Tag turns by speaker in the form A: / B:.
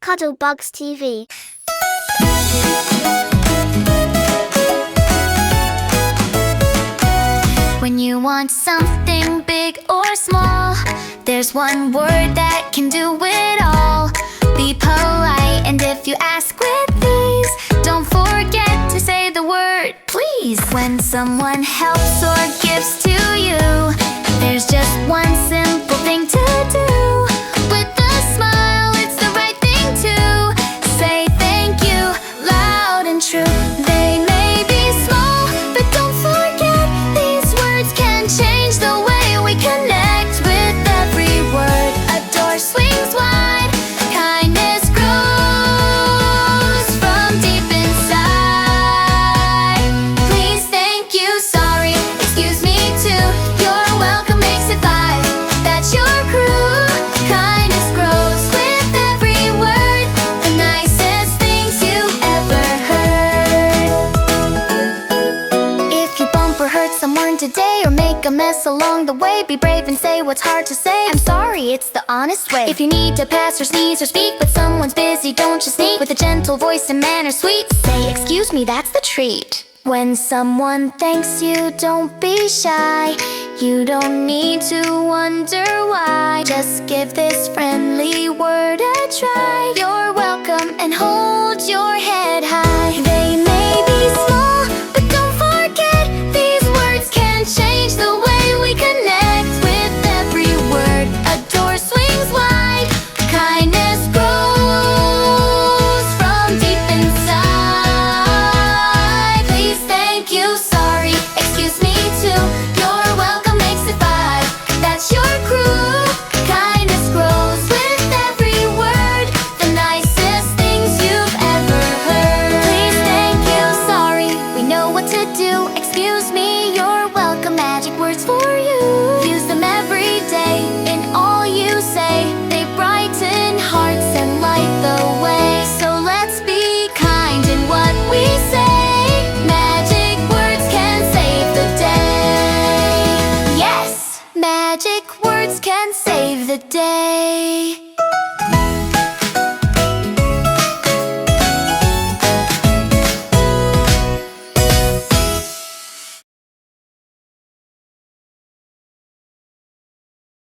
A: cuddlebugstv.
B: When you want something big or small, there's one word that can do it all. Be polite, and if you ask with ease, don't forget to say the word please. When someone helps or gives to you, there's just one simple thing to do. With a smile, it's the right thing to say thank you loud and true. They may be small, but don't forget these words can change the way we connect. With every word, a door swings wide. Kindness grows from deep inside. Please, thank you, sorry, excuse me too. You're welcome makes it 5. That's your crew. Kindness grows with every word. The nicest things you ever heard. If you bump or hurt someone today, or make a mess along the way, be brave and say what's hard to say. I'm sorry, it's the honest way. If you need to pass or sneeze or speak, but someone's busy, don't just sneak. With a gentle voice and manner sweet, say excuse me, that's the treat. When someone thanks you, don't be shy. You don't need to wonder why. Just give this friendly word a try. You're